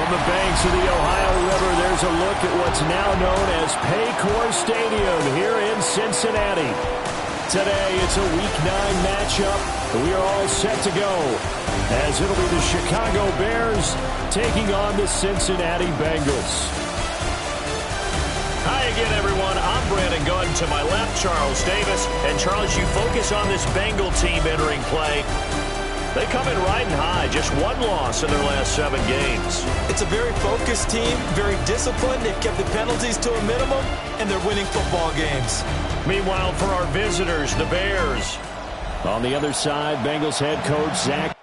From the banks of the Ohio River, there's a look at what's now known as Paycor Stadium here in Cincinnati. Today, it's a Week 9 matchup, and we are all set to go, as it'll be the Chicago Bears taking on the Cincinnati Bengals. Hi again, everyone. I'm Brandon Gunn. To my left, Charles Davis. And, Charles, you focus on this Bengal team entering play. They come in riding high, just one loss in their last 7 games. It's a very focused team, very disciplined. They've kept the penalties to a minimum, and they're winning football games. Meanwhile, for our visitors, the Bears. On the other side, Bengals head coach Zach.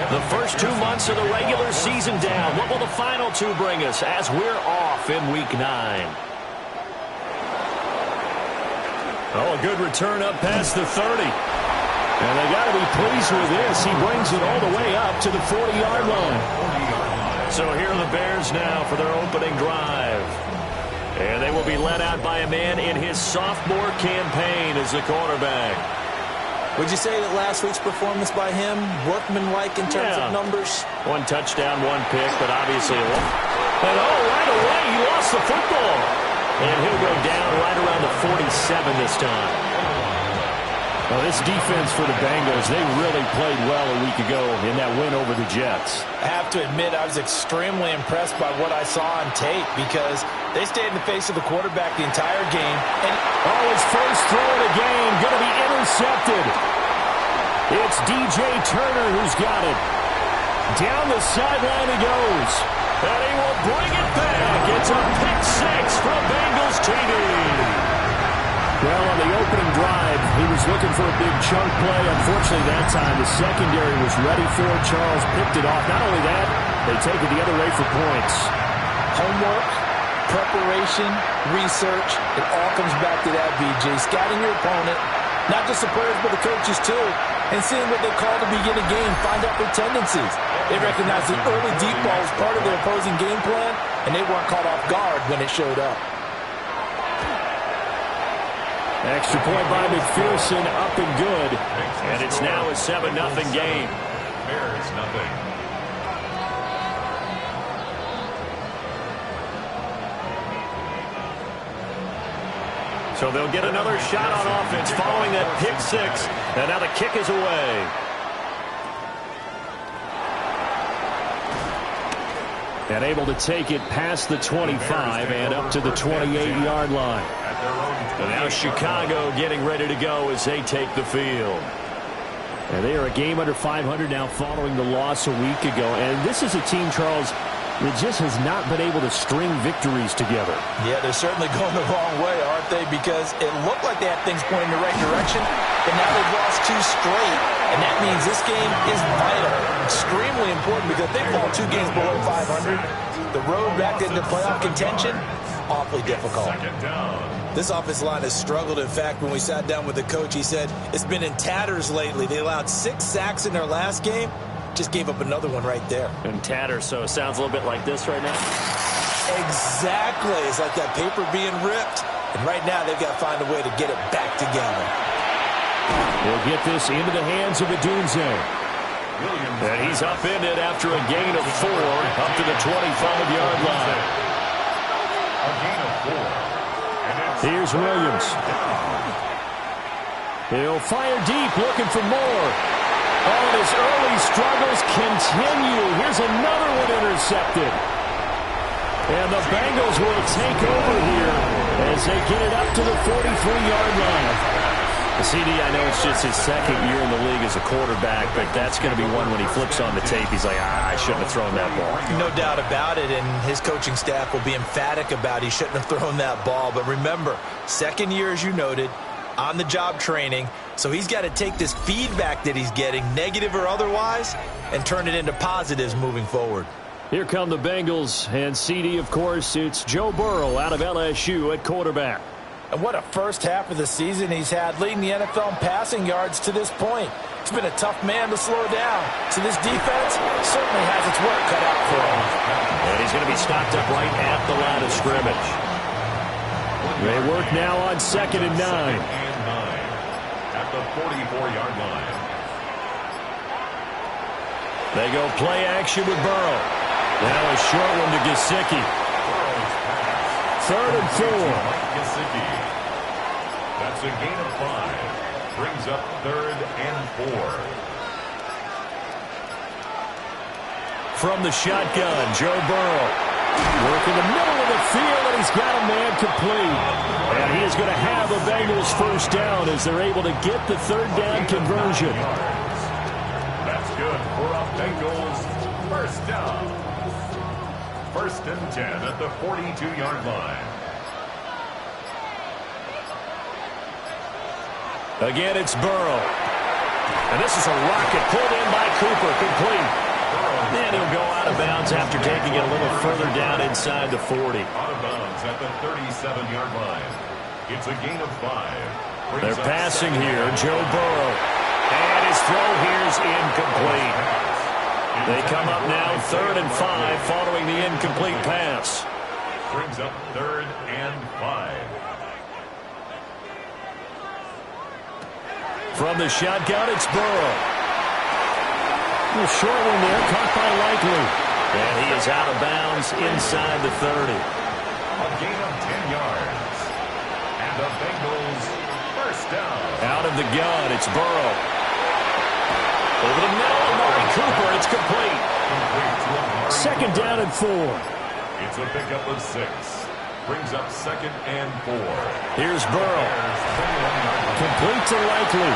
The first 2 months of the regular season down. What will the final 2 bring us as we're off in Week 9? Oh, a good return up past the 30. And they got to be pleased with this. He brings it all the way up to the 40-yard line. So here are the Bears now for their opening drive. And they will be led out by a man in his sophomore campaign as the quarterback. Would you say that last week's performance by him, workmanlike in terms of numbers? 1 touchdown, 1 pick, but obviously and right away he lost the football. And he'll go down right around the 47 this time. Well, this defense for the Bengals, they really played well a week ago in that win over the Jets. I have to admit, I was extremely impressed by what I saw on tape because they stayed in the face of the quarterback the entire game. And his first throw of the game going to be intercepted. It's DJ Turner who's got it. Down the sideline he goes. And he will bring it back. It's a pick 6 from Bengals TV. Well, on the opening drive, he was looking for a big chunk play. Unfortunately, that time, the secondary was ready for it. Charles picked it off. Not only that, they take it the other way for points. Homework, preparation, research, it all comes back to that, BJ. Scouting your opponent, not just the players, but the coaches, too. And seeing what they call to begin a game, find out their tendencies. They recognize the early deep ball is part of their opposing game plan, and they weren't caught off guard when it showed up. Extra point by McPherson, up and good. And it's now a 7-0 game. Bears nothing. So they'll get another shot on offense following that pick 6. And now the kick is away. And able to take it past the 25 and up to the 28-yard line. And now Chicago getting ready to go as they take the field. And they are a game under 500 now following the loss a week ago. And this is a team, Charles, that just has not been able to string victories together. Yeah, they're certainly going the wrong way, aren't they? Because it looked like they had things pointing in the right direction, but now they've lost 2 straight. And that means this game is vital, extremely important, because if they fall 2 games below 500, the road back into playoff contention, awfully difficult. This offensive line has struggled. In fact, when we sat down with the coach, he said it's been in tatters lately. They allowed 6 sacks in their last game. Just gave up another one right there. And tatters, so it sounds a little bit like this right now. Exactly. It's like that paper being ripped. And right now, they've got to find a way to get it back together. They'll get this into the hands of Adunze. And he's upended after a gain of 4 up to the 25-yard line. A gain of 4. Here's Williams. He'll fire deep, looking for more. Oh, his early struggles continue. Here's another one intercepted. And the Bengals will take over here as they get it up to the 43-yard line. The CD, I know it's just his 2nd year in the league as a quarterback, but that's going to be one when he flips on the tape. He's like, I shouldn't have thrown that ball. No doubt about it, and his coaching staff will be emphatic about he shouldn't have thrown that ball. But remember, 2nd year, as you noted, on-the-job training. So he's got to take this feedback that he's getting, negative or otherwise, and turn it into positives moving forward. Here come the Bengals, and CD, of course, it's Joe Burrow out of LSU at quarterback. And what a first half of the season he's had, leading the NFL in passing yards to this point. It's been a tough man to slow down. So this defense certainly has its work cut out for him. And he's going to be stopped up right at the line of scrimmage. They work now on 2nd and 9. the 44-yard line. They go play action with Burrow. Now a short one to Gesicki. Third and 4. Gesicki. That's a gain of 5. Brings up 3rd and 4. From the shotgun, Joe Burrow. Working the middle of the field, and he's got a man complete. And he is going to have a Bengals first down as they're able to get the third down conversion. That's good for a Bengals first down. 1st and 10 at the 42-yard line. Again, it's Burrow. And this is a rocket pulled in by Cooper, complete. And he'll go out of bounds after taking it a little further down inside the 40. Out of bounds at the 37-yard line. It's a gain of 5. They're passing here, Joe Burrow. And his throw here is incomplete. They come up now 3rd and 5 following the incomplete pass. Brings up 3rd and 5. From the shotgun, it's Burrow. A short one there, caught by Likely. And he is out of bounds inside the 30. A gain of 10 yards. And the Bengals first down. Out of the gun, it's Burrow. Over the middle, Amari Cooper, it's complete. Second down and 4. It's a pickup of 6. Brings up 2nd and 4. Here's Burrow. Complete to Likely.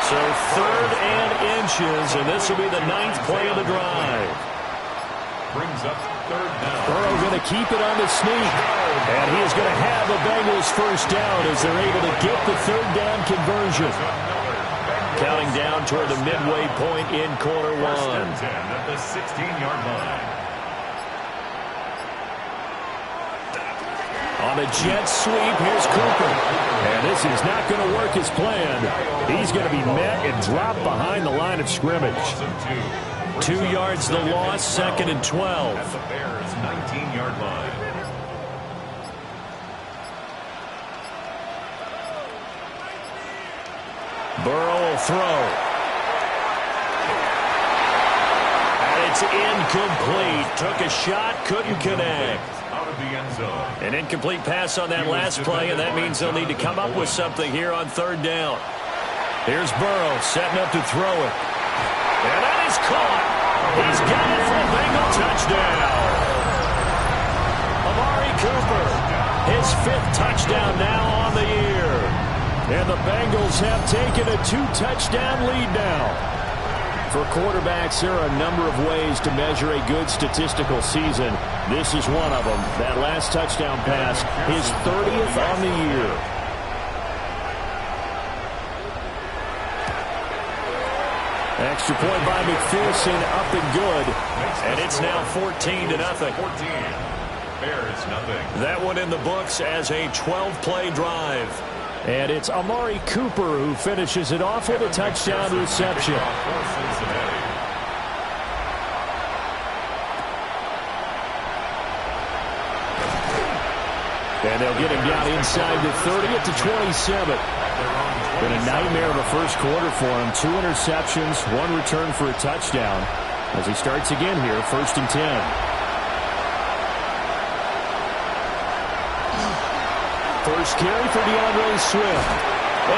So 3rd and inches, and this will be the 9th play of the drive. Brings up 3rd down. Burrow going to keep it on the sneak. And he is going to have the Bengals first down as they're able to get the third down conversion. Counting down toward the midway point in quarter 1. 1st and 10 at the 16-yard line. On a jet sweep, here's Cooper. And this is not going to work as planned. He's going to be met and dropped behind the line of scrimmage. 2 yards the loss, 2nd and 12. At the Bears' 19-yard line. Burrow will throw. And it's incomplete. Took a shot, couldn't connect. Out of the end zone. An incomplete pass on that last play, and that means they'll need to come up with something here on 3rd down. Here's Burrow setting up to throw it. And that is caught. He's got it for a Bengal touchdown. Amari Cooper, his 5th touchdown now on the year. And the Bengals have taken a 2-touchdown lead now. For quarterbacks, there are a number of ways to measure a good statistical season. This is one of them. That last touchdown pass, his 30th on the year. Extra point by McPherson, up and good. And it's now 14-0. 14. Bears nothing. That one in the books as a 12-play drive. And it's Amari Cooper who finishes it off with a touchdown reception. And they'll get him down inside the 30 at the 27. Been a nightmare of a first quarter for him. 2 interceptions, 1 return for a touchdown. As he starts again here, 1st and 10. First carry for DeAndre Swift.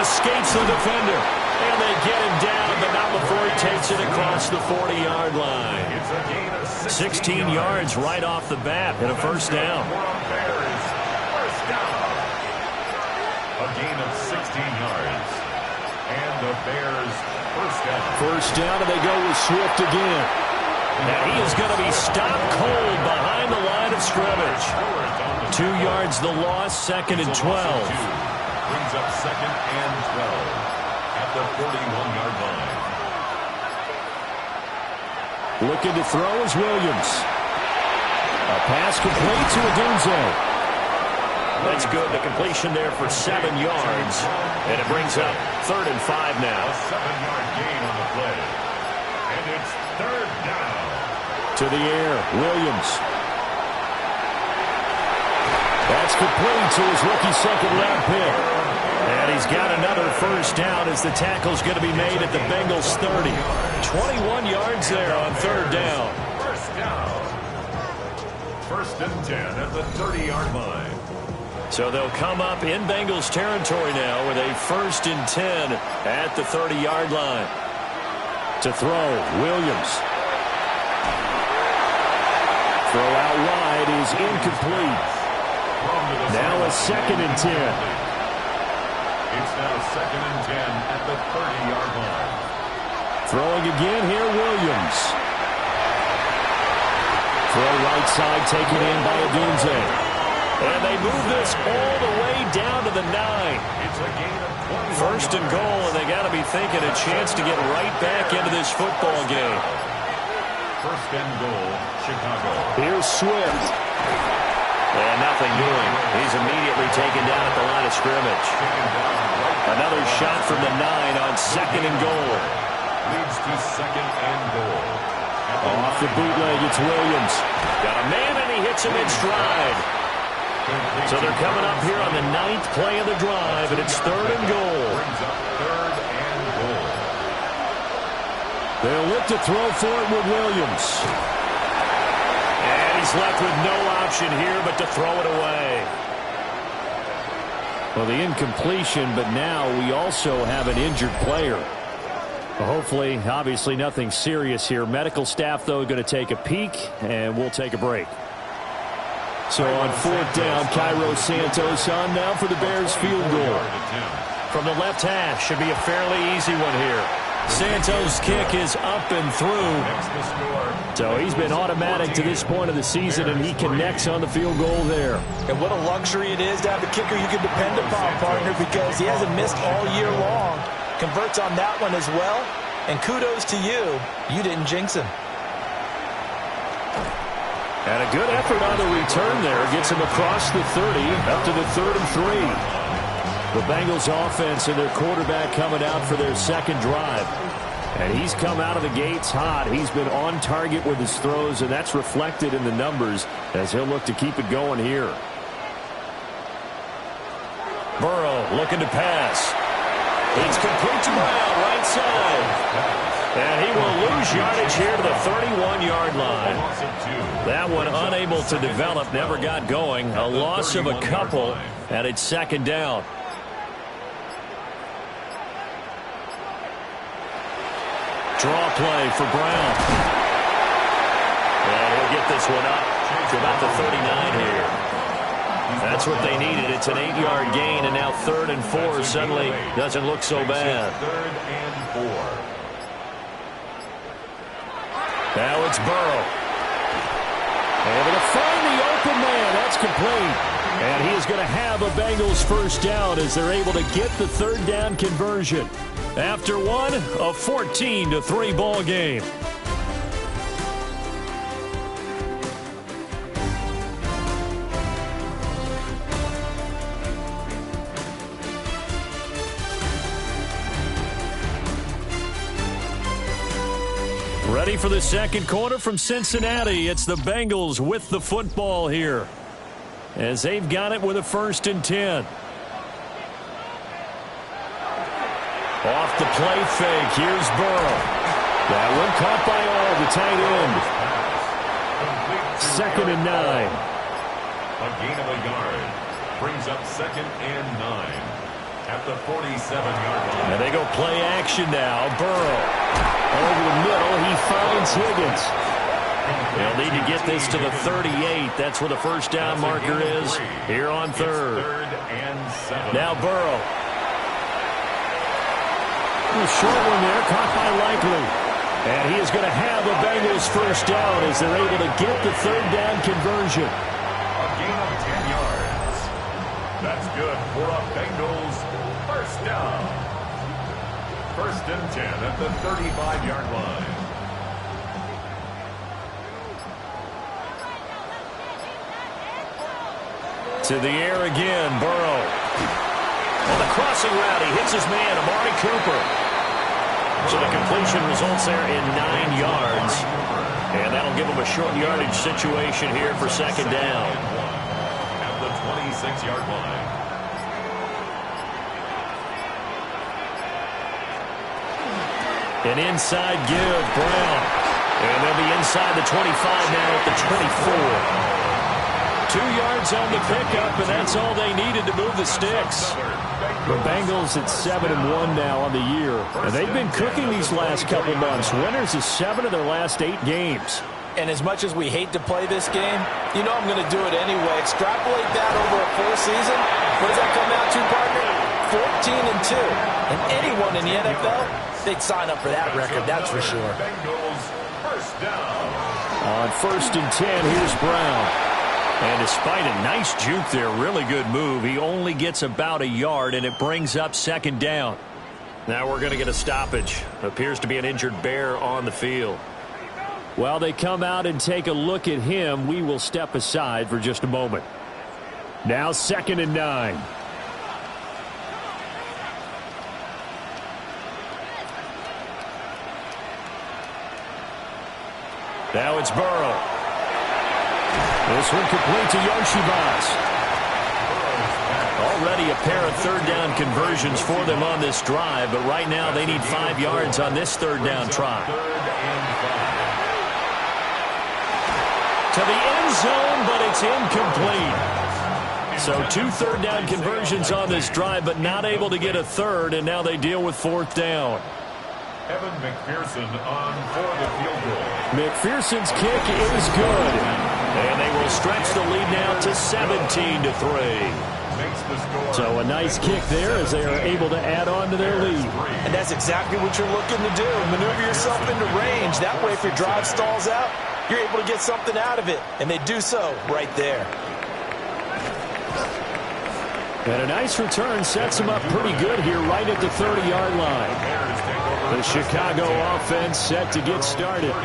Escapes the defender. And they get him down, but not before he takes it across the 40-yard line. 16 yards right off the bat and a first down. A gain of 16 yards. And the Bears first down. First down, and they go with Swift again. And he is going to be stopped cold behind the line of scrimmage. 2 yards the loss, 2nd and 12. Brings up 2nd and 12 at the 41-yard line. Looking to throw is Williams. A pass complete to Odunze. That's good. The completion there for 7 yards. And it brings up 3rd and 5 now. A 7-yard gain on the play. And it's 3rd down. To the air, Williams. That's complete to his rookie second-round pick. And he's got another first down as the tackle's going to be made at the Bengals' 30. 21 yards there on third down. First down. First and 10 at the 30-yard line. So they'll come up in Bengals territory now with a first and 10 at the 30-yard line. To throw, Williams. Throw out wide is incomplete. Now a second and 10. It's now second and 10 at the 30-yard line. Throwing again here, Williams. Throw right side taken in by Adunze. And they move this all the way down to the 9. It's a gain of 21 First and goal, and they got to be thinking a chance to get right back into this football game. First and goal, Chicago. Here's Swift. And nothing doing. He's immediately taken down at the line of scrimmage. Another shot from the 9 on second and goal. Leads to second and goal. Off the bootleg, it's Williams. Got a man, and he hits him in stride. So they're coming up here on the 9th play of the drive, and it's third and goal. Brings up third and goal. They'll look to throw for it with Williams. And he's left with no option here but to throw it away. Well, the incompletion, but now we also have an injured player. Well, hopefully, obviously nothing serious here. Medical staff, though, going to take a peek, and we'll take a break. So on fourth down, Cairo Santos on now for the Bears field goal. From the left half, should be a fairly easy one here. Santos' kick is up and through. So he's been automatic to this point of the season, and he connects on the field goal there. And what a luxury it is to have a kicker you can depend upon, partner, because he hasn't missed all year long. Converts on that one as well. And kudos to you. You didn't jinx him. And a good effort on the return there. Gets him across the 30, up to the 3rd and 3. The Bengals offense and their quarterback coming out for their second drive. And he's come out of the gates hot. He's been on target with his throws, and that's reflected in the numbers as he'll look to keep it going here. Burrow looking to pass. It's complete to Brown, right side. And he will lose yardage here to the 31-yard line. That one unable to develop, never got going. A loss of a couple, and it's second down. Draw play for Brown. And he'll get this one up to about the 39 here. That's what they needed. It's an 8-yard gain, and now 3rd and 4 suddenly doesn't look so bad. 3rd and 4. Now it's Burrow. Able to find the open man. That's complete. And he is going to have a Bengals first down as they're able to get the third down conversion. After one, a 14-3 ball game. Ready for the second quarter from Cincinnati. It's the Bengals with the football here, as they've got it with a 1st and 10. Off the play fake. Here's Burrow. That one caught by all, the tight end. 2nd and 9. A gain of a yard. Brings up 2nd and 9 at the 47-yard line. And they go play action now. Burrow. Over the middle, he finds Higgins. They'll need to get this to the 38. That's where the first down marker is here on 3rd. It's 3rd and 7. Now Burrow. A short one there, caught by Likely. And he is going to have a Bengals first down as they're able to get the third down conversion. A gain of 10 yards. That's good for a Bengals first down. 1st and 10 at the 35-yard line. To the air again, Burrow. On the crossing route, he hits his man, Amari Cooper. So the completion results there in 9 yards. And that'll give him a short yardage situation here for second down. At the 26-yard line. An inside give, Brown. And they'll be inside the 25 now at the 24. 2 yards on the pickup, and that's all they needed to move the sticks. The Bengals at 7-1 now on the year. And they've been cooking these last couple months. Winners of 7 of their last 8 games. And as much as we hate to play this game, you know I'm going to do it anyway. Extrapolate that over a full season. What does that come out to, partner? 14-2. And anyone in the NFL, they'd sign up for that record, that's for sure. Bengals first down. On 1st and 10, here's Brown. And despite a nice juke there, really good move, he only gets about a yard, and it brings up 2nd down. Now we're going to get a stoppage. Appears to be an injured Bear on the field. While they come out and take a look at him, we will step aside for just a moment. Now 2nd and 9. Now it's Burrow. This one complete to Yoshibas. Already a pair of 3rd down conversions for them on this drive, but right now they need 5 yards on this 3rd down try. To the end zone, but it's incomplete. So 2 3rd down conversions on this drive, but not able to get a 3rd, and now they deal with 4th down. Evan McPherson on for the field goal. McPherson's kick is good. And they will stretch the lead now to 17-3. So a nice kick there as they are able to add on to their lead. And that's exactly what you're looking to do. Maneuver yourself into range. That way, if your drive stalls out, you're able to get something out of it. And they do so right there. And a nice return sets them up pretty good here right at the 30-yard line. The Chicago offense set to get started.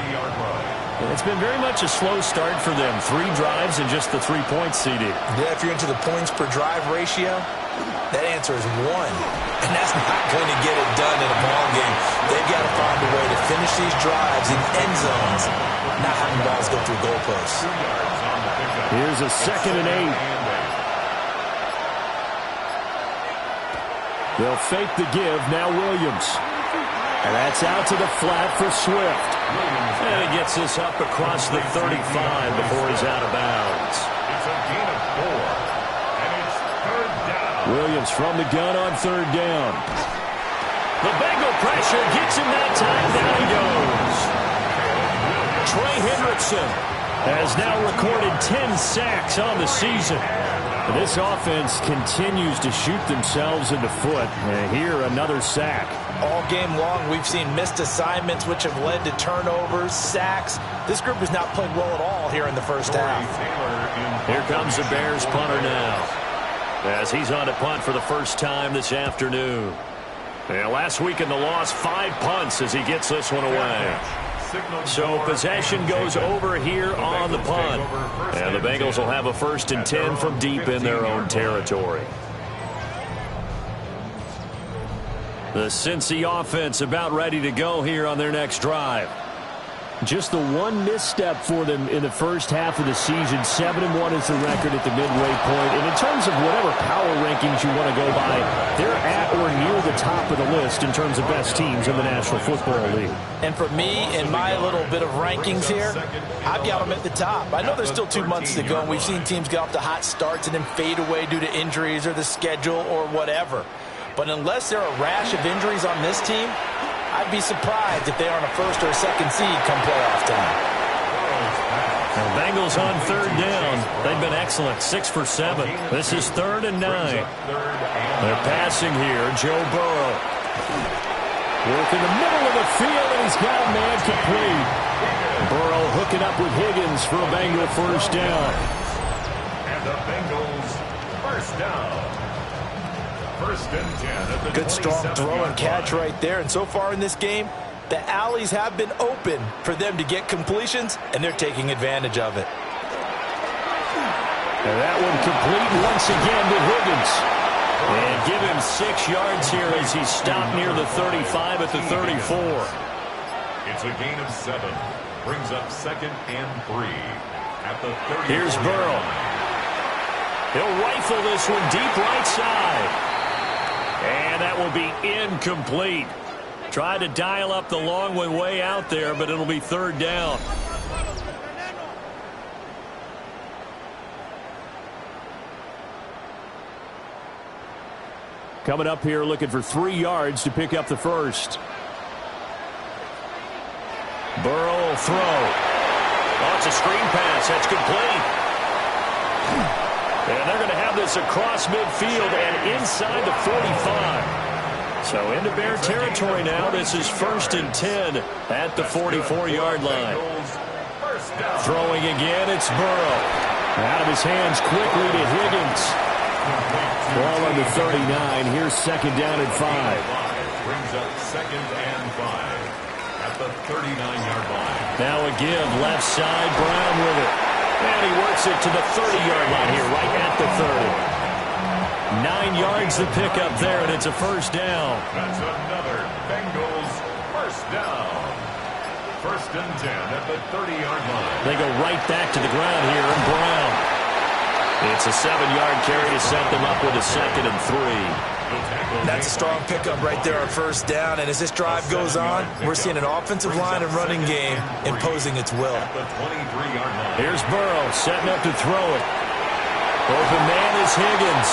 It's been very much a slow start for them. 3 drives and just the 3 points CD. Yeah, if you're into the points per drive ratio, that answer is 1. And that's not going to get it done in a ball game. They've got to find a way to finish these drives in end zones, not having balls go through goalposts. Here's a 2nd and 8. They'll fake the give. Now Williams. And that's out to the flat for Swift. And he gets this up across the 35 before he's out of bounds. It's a gain of 4. And it's 3rd down. Williams from the gun on 3rd down. The Bengal pressure gets him that time. Down he goes. Trey Hendrickson has now recorded 10 sacks on the season. This offense continues to shoot themselves in the foot. And here, another sack. All game long, we've seen missed assignments, which have led to turnovers, sacks. This group has not played well at all here in the first half. Here comes the Bears punter now, as he's on to punt for the first time this afternoon. And last week in the loss, 5 punts as he gets this one away. So possession goes over here on the punt. And the Bengals will have a 1st and 10 from deep in their own territory. The Cincy offense about ready to go here on their next drive. Just the one misstep for them in the first half of the season. 7-1 is the record at the midway point. And in terms of whatever power rankings you want to go by, they're at or near the top of the list in terms of best teams in the National Football League. And for me, in my little bit of rankings here, I've got them at the top. I know there's still 2 months to go, and we've seen teams get off to hot starts and then fade away due to injuries or the schedule or whatever. But unless there are a rash of injuries on this team, I'd be surprised if they aren't a 1st or a 2nd seed come playoff time. The Bengals on 3rd down. They've been excellent, 6 for 7. This is 3rd and 9. They're passing here. Joe Burrow. Work in the middle of the field, and he's got a man complete. Burrow hooking up with Higgins for a Bengal 1st down. And the Bengals 1st down. 1st and 10 at the Good strong throw and catch right there. And so far in this game, the alleys have been open for them to get completions, and they're taking advantage of it. And that one complete once again to Higgins. And give him 6 yards here as he stopped near the 35 at the 34. It's a gain of 7. Brings up 2nd and 3 at the 30. Here's Burrow. He'll rifle this one deep right side. And that will be incomplete. Tried to dial up the long way out there, but it'll be third down. Coming up here looking for 3 yards to pick up the first. Burrow will throw. Oh, it's a screen pass. That's complete. And they're going to have this across midfield and inside the 45. So into Bear territory now. This is 1st and 10 at the 44-yard line. Throwing again, it's Burrow. Out of his hands quickly to Higgins. Ball on the 39. Here's 2nd down and 5. Brings up 2nd and 5 at the 39-yard line. Now a give, left side, Brown with it. And he works it to the 30-yard line here, right at the 30. 9 yards to pick up there, and it's a 1st down. That's another Bengals 1st down. 1st and 10 at the 30-yard line. They go right back to the ground here, and Brown. It's a 7-yard carry to set them up with a 2nd and 3. That's a strong pickup right there on 1st down. And as this drive goes on, we're seeing an offensive line and running game imposing its will. Here's Burrow setting up to throw it. Open man is Higgins.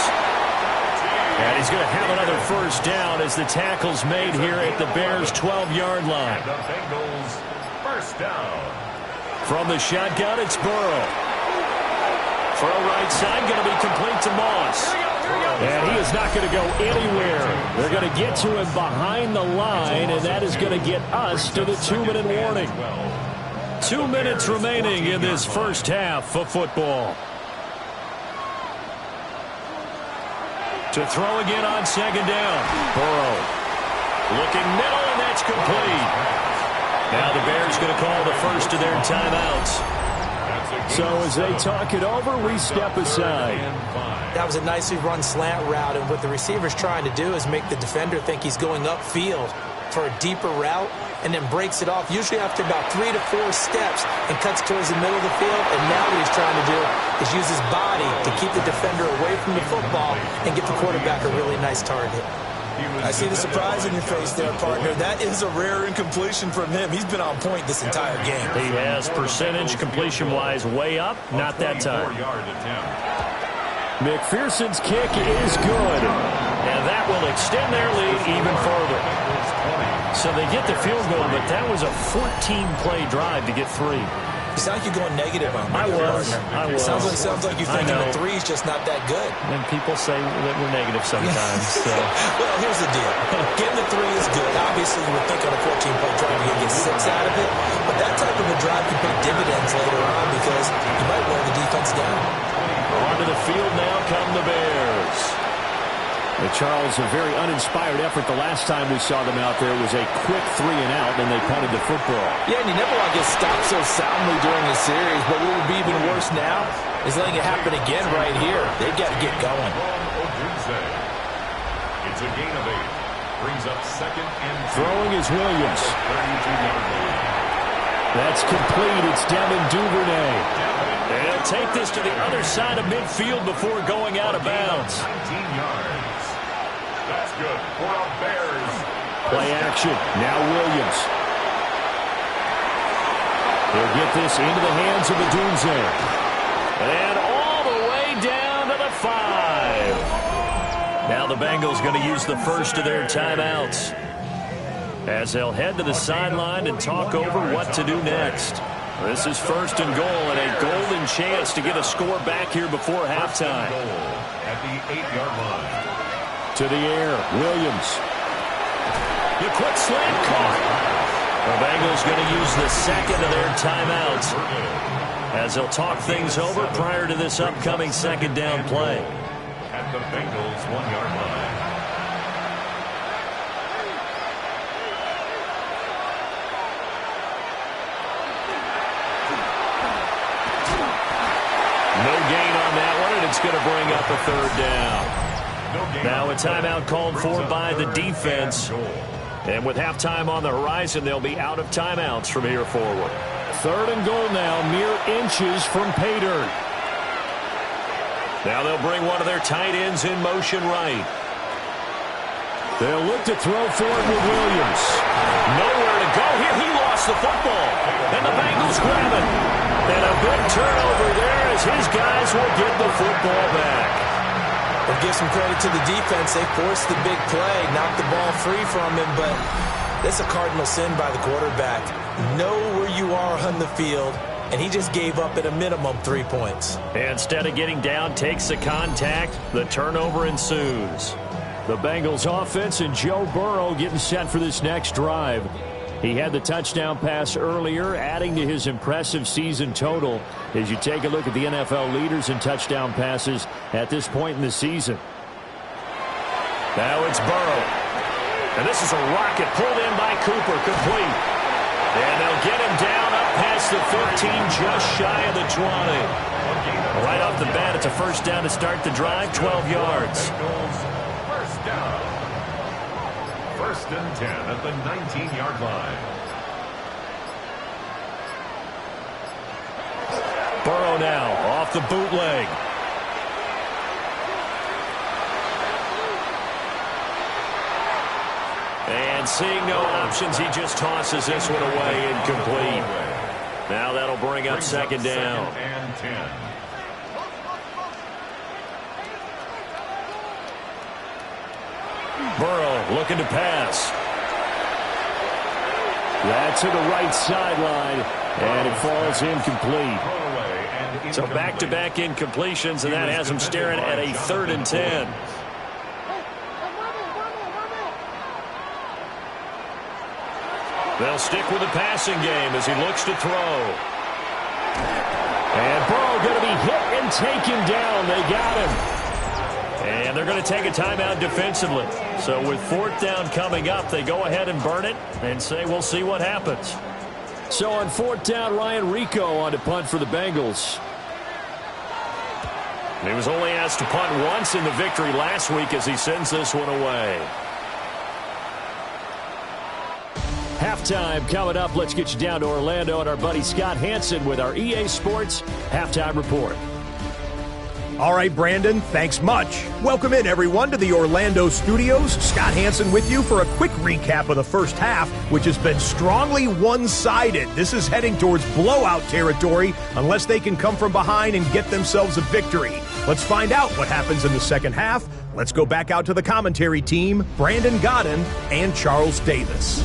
And he's going to have another 1st down as the tackle's made here at the Bears' 12-yard line. The Bengals 1st down. From the shotgun, it's Burrow. Throw right side, going to be complete to Moss. And he is not going to go anywhere. They're going to get to him behind the line, and that is going to get us to the 2-minute warning. 2 minutes remaining in this first half of football. To throw again on 2nd down. Burrow looking middle, and that's complete. Now the Bears going to call the first of their timeouts. So as they talk it over, we step aside. That was a nicely run slant route, and what the receiver's trying to do is make the defender think he's going upfield for a deeper route, and then breaks it off, usually after about 3 to 4 steps, and cuts towards the middle of the field. And now what he's trying to do is use his body to keep the defender away from the football and get the quarterback a really nice target. I see the surprise in your face there, partner. That is a rare incompletion from him. He's been on point this entire game. He has percentage completion-wise way up. Not that time. McPherson's kick is good. And that will extend their lead even further. So they get the field goal, but that was a 14-play drive to get 3. You sound like you're going negative on me. I was. Sounds like you're thinking the 3's just not that good. And people say that we're negative sometimes. So. Well, here's the deal. Getting the 3 is good. Obviously, you would think on a 14-play drive you're going to get 6 out of it. But that type of a drive can pay dividends later on because you might wear the defense down. Onto the field now come the Bears. Charles, a very uninspired effort the last time we saw them out there. It was a quick 3 and out, and they punted the football. Yeah, and you never want to get stopped so soundly during the series, but what would be even worse now is letting it happen again right here. They've got to get going. It's a gain of 8. Brings up 2nd and 2. Throwing is Williams. 32-yard line. That's complete. It's Devin Duvernay. They'll take this to the other side of midfield before going out of bounds. 19 yards. That's good for the Bears. Play action. Now Williams. He'll get this into the hands of Odunze. And all the way down to the 5. Now the Bengals going to use the first of their timeouts as they'll head to the sideline and talk over what to do next. This is 1st and goal and a golden chance to get a score back here before halftime. At the 8-yard line. To the air, Williams. The quick slant caught. The Bengals going to use the second of their timeouts as they'll talk things over prior to this upcoming 2nd down play. At the Bengals 1-yard line. No gain on that one, and it's going to bring up a 3rd down. Now a timeout called for by the defense. And with halftime on the horizon, they'll be out of timeouts from here forward. 3rd and goal now, mere inches from pay dirt. Now they'll bring one of their tight ends in motion right. They'll look to throw for it with Williams. Nowhere to go here. He lost the football. And the Bengals grab it. And a big turnover there as his guys will get the football back. We'll give some credit to the defense. They forced the big play, knocked the ball free from him, but that's a cardinal sin by the quarterback. Know where you are on the field, and he just gave up at a minimum 3 points. Instead of getting down, takes the contact. The turnover ensues. The Bengals offense and Joe Burrow getting set for this next drive. He had the touchdown pass earlier, adding to his impressive season total as you take a look at the NFL leaders in touchdown passes at this point in the season. Now it's Burrow. And this is a rocket pulled in by Cooper, complete. And they'll get him down up past the 15, just shy of the 20. Right off the bat, it's a first down to start the drive, 12 yards. First down. First and 10 at the 19-yard line. Burrow now off the bootleg. And seeing no options, he just tosses this one away, incomplete. Now that'll bring up second down. Second and 10. Burrow looking to pass. That's to the right sideline, and it falls incomplete. So back-to-back incompletions, and that has him staring at a 3rd and 10. They'll stick with the passing game as he looks to throw. And Burrow going to be hit and taken down. They got him. And they're going to take a timeout defensively. So with 4th down coming up, they go ahead and burn it and say we'll see what happens. So on 4th down, Ryan Rico on to punt for the Bengals. He was only asked to punt once in the victory last week as he sends this one away. Halftime coming up. Let's get you down to Orlando and our buddy Scott Hansen with our EA Sports Halftime Report. All right, Brandon, thanks much. Welcome in, everyone, to the Orlando studios. Scott Hansen with you for a quick recap of the first half, which has been strongly one-sided. This is heading towards blowout territory unless they can come from behind and get themselves a victory. Let's find out what happens in the second half. Let's go back out to the commentary team, Brandon Godden and Charles Davis.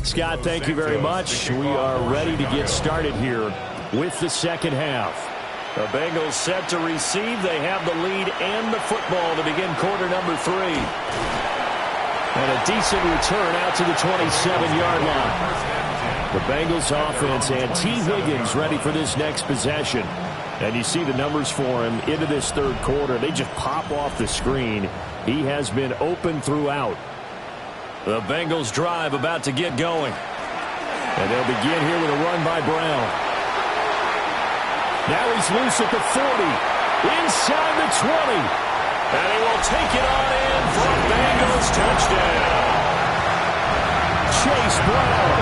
Scott, thank you very much. We are ready to get started here with the second half. The Bengals set to receive. They have the lead and the football to begin quarter number 3. And a decent return out to the 27-yard line. The Bengals offense and T. Higgins ready for this next possession. And you see the numbers for him into this third quarter. They just pop off the screen. He has been open throughout. The Bengals drive about to get going. And they'll begin here with a run by Brown. Now he's loose at the 40, inside the 20. And he will take it on in for a Bengals touchdown. Chase Brown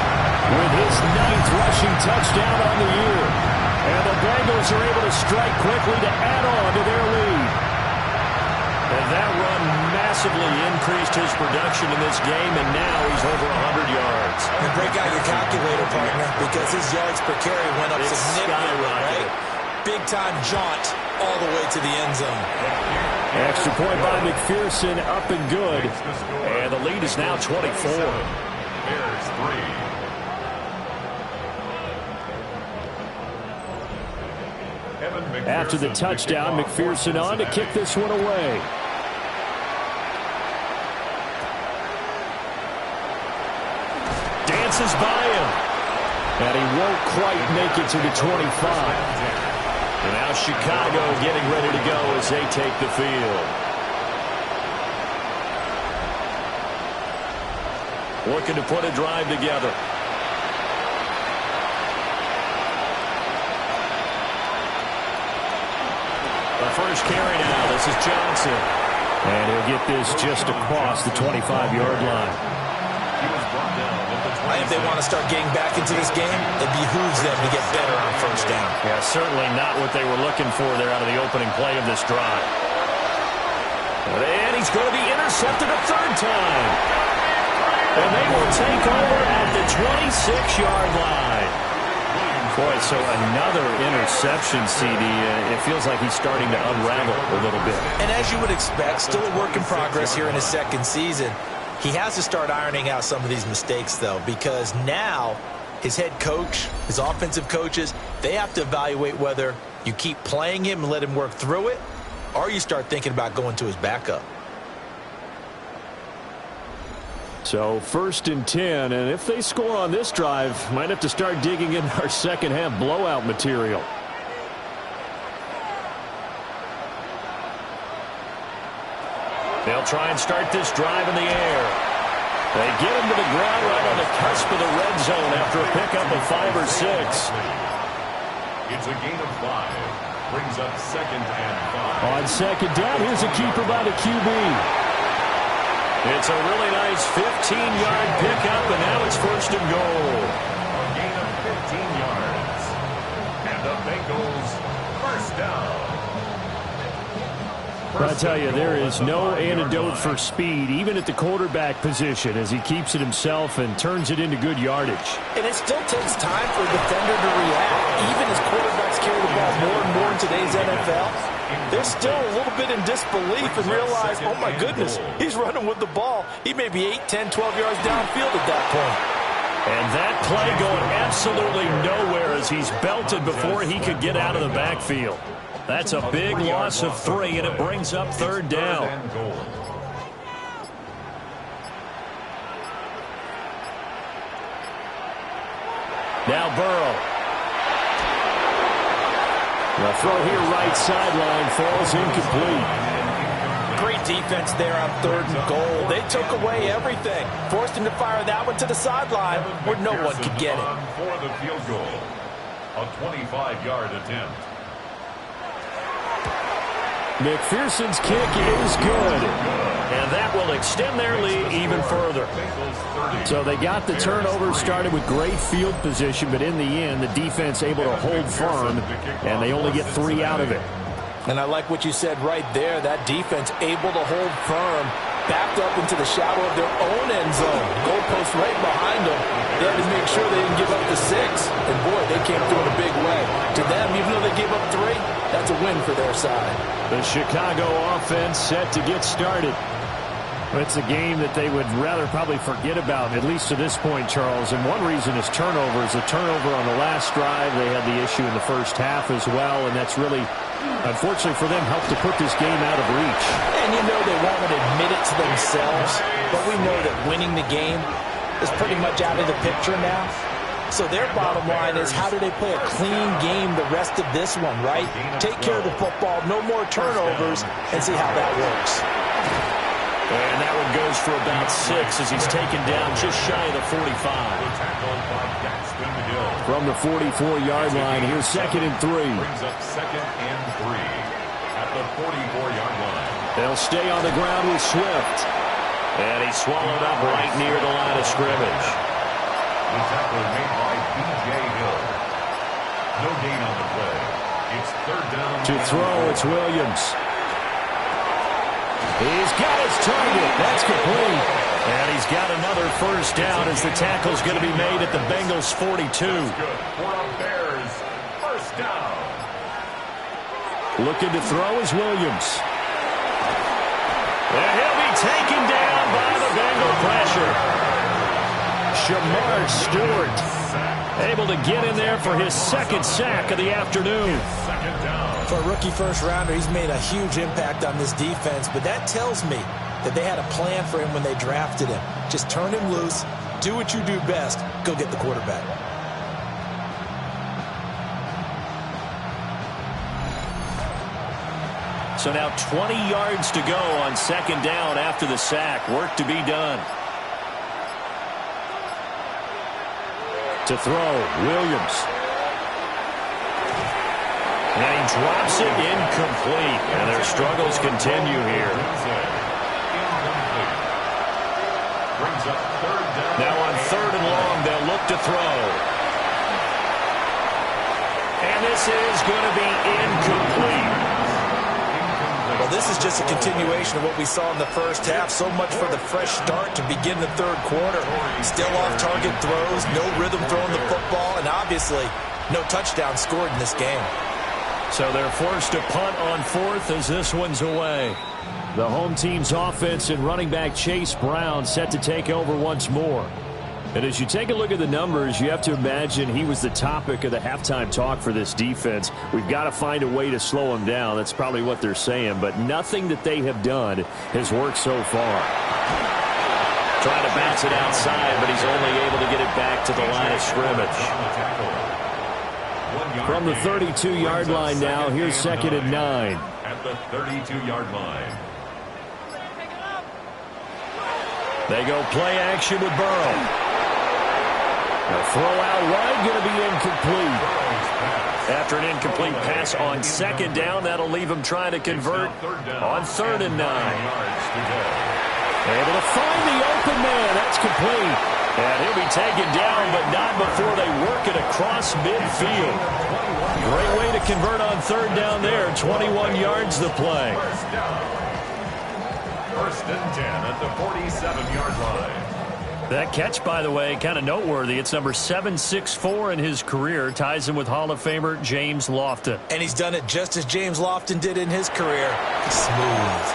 with his 9th rushing touchdown on the year. And the Bengals are able to strike quickly to add on to their lead. And that run massively increased his production in this game, and now he's over 100 yards. And break out your calculator, partner, because his yards per carry went up significantly, right? Big-time jaunt all the way to the end zone. Extra point by McPherson, up and good. And the lead is now 24. Bears 3. After the touchdown, McPherson on to kick this one away. Dances by him. And he won't quite make it to the 25. And now Chicago getting ready to go as they take the field. Looking to put a drive together. The first carry now. This is Johnson. And he'll get this just across the 25-yard line. He was brought down at the 25. I And if they want to start getting back into this game, it behooves them to get better on first down. Yeah, certainly not what they were looking for there out of the opening play of this drive. And he's going to be intercepted a third time. And they will take over at the 26-yard line. Boy, so another interception, CD. It feels like he's starting to unravel a little bit. And as you would expect, still a work in progress here in his second season. He has to start ironing out some of these mistakes, though, because now his head coach, his offensive coaches, they have to evaluate whether you keep playing him and let him work through it, or you start thinking about going to his backup. So 1st and 10, and if they score on this drive, might have to start digging in our second half blowout material. They'll try and start this drive in the air. They get him to the ground right on the cusp of the red zone after a pickup of 5 or 6. It's a gain of 5. Brings up 2nd and 5. On second down, here's a keeper by the QB. It's a really nice 15-yard pickup, and now it's 1st and goal. A gain of 15 yards. And the Bengals first down. I tell you, there is no antidote for speed, even at the quarterback position, as he keeps it himself and turns it into good yardage. And it still takes time for a defender to react. Even as quarterbacks carry the ball more and more in today's NFL, they're still a little bit in disbelief and realize, oh my goodness, he's running with the ball. He may be 8, 10, 12 yards downfield at that point. And that play going absolutely nowhere as he's belted before he could get out of the backfield. That's a big loss of 3, and it brings up 3rd down. Now Burrow. The throw here right sideline falls incomplete. Great defense there on 3rd and goal. They took away everything. Forced him to fire that one to the sideline where no one could get it. For the field goal. A 25-yard attempt. McPherson's kick is good. And that will extend their lead even further. So they got the turnover, started with great field position, but in the end, the defense able to hold firm, and they only get 3 out of it. And I like what you said right there. That defense able to hold firm, backed up into the shadow of their own end zone. Goalpost right behind them. They had to make sure they didn't give up the 6. And boy, they came through in a big way. To them, even though they gave up 3, that's a win for their side. The Chicago offense set to get started. It's a game that they would rather probably forget about, at least to this point, Charles. And one reason is turnovers. A turnover on the last drive. They had the issue in the first half as well, and that's really, unfortunately for them, helped to put this game out of reach. And you know they won't admit it to themselves, but we know that winning the game is pretty much out of the picture now. So their bottom line is, how do they play a clean game the rest of this one, right? Take care of the football, no more turnovers, and see how that works. And that one goes for about 6 as he's taken down just shy of the 45. From the 44-yard line, here's 2nd and 3. Brings up 2nd and 3 at the 44-yard line. They'll stay on the ground with Swift. And he's swallowed up right near the line of scrimmage. The tackle made by B.J. Hill. No gain on the play. It's 3rd down. To throw, it's Williams. He's got his target. That's complete. And he's got another 1st down as the tackle's going to be made at the Bengals 42. That's good for a Bears 1st down. Looking to throw is Williams. And he'll be taken down by the Bengal pressure. Shamar Stewart able to get in there for his 2nd sack of the afternoon. 2nd down. For a rookie first-rounder, he's made a huge impact on this defense, but that tells me that they had a plan for him when they drafted him. Just turn him loose, do what you do best, go get the quarterback. So now 20 yards to go on 2nd down after the sack. Work to be done. To throw, Williams. And he drops it incomplete. And their struggles continue here. Brings up 3rd down. Now on 3rd and long, they'll to throw. And this is going to be incomplete. Well, this is just a continuation of what we saw in the first half. So much for the fresh start to begin the third quarter. Still off-target throws, no rhythm throwing the football, and obviously no touchdown scored in this game. So they're forced to punt on fourth as this one's away. The home team's offense and running back Chase Brown set to take over once more. And as you take a look at the numbers, you have to imagine he was the topic of the halftime talk for this defense. We've got to find a way to slow him down. That's probably what they're saying. But nothing that they have done has worked so far. Trying to bounce it outside, but he's only able to get it back to the line of scrimmage. From the 32-yard line now, here's 2nd and 9. At the 32-yard line. They go play action with Burrow. The throw out wide, going to be incomplete. After an incomplete pass on 2nd down, that'll leave him trying to convert on 3rd and 9. Able to find the open man. That's complete. And he'll be taken down, but not before they work it across midfield. Great way to convert on 3rd down there. 21 yards the play. First and 10 at the 47-yard line. That catch, by the way, kind of noteworthy. It's number 764 in his career. Ties him with Hall of Famer James Lofton. And he's done it just as James Lofton did in his career. Smooth.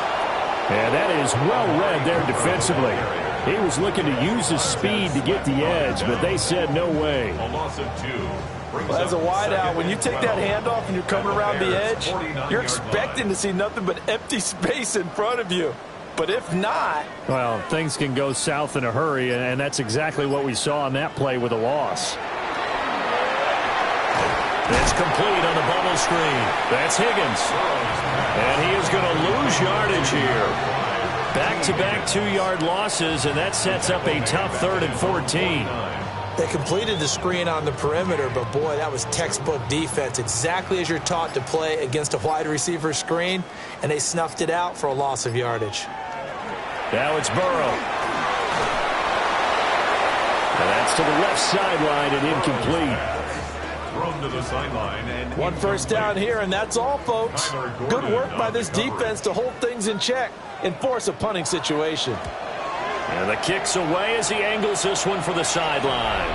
And that is well read there defensively. He was looking to use his speed to get the edge, but they said no way. A loss of 2. Well, as a wideout, when you take that handoff and you're coming around the edge, you're expecting to see nothing but empty space in front of you. But if not... Well, things can go south in a hurry, and that's exactly what we saw on that play with a loss. It's complete on the bubble screen. That's Higgins. And he is going to lose yardage here. Back-to-back 2-yard losses, and that sets up a tough 3rd and 14. They completed the screen on the perimeter, but boy, that was textbook defense. Exactly as you're taught to play against a wide receiver screen, and they snuffed it out for a loss of yardage. Now it's Burrow. And that's to the left sideline and incomplete. Thrown to the sideline and one first down here, and that's all, folks. Good work by this defense to hold things in check and force a punting situation. And the kick's away as he angles this one for the sideline.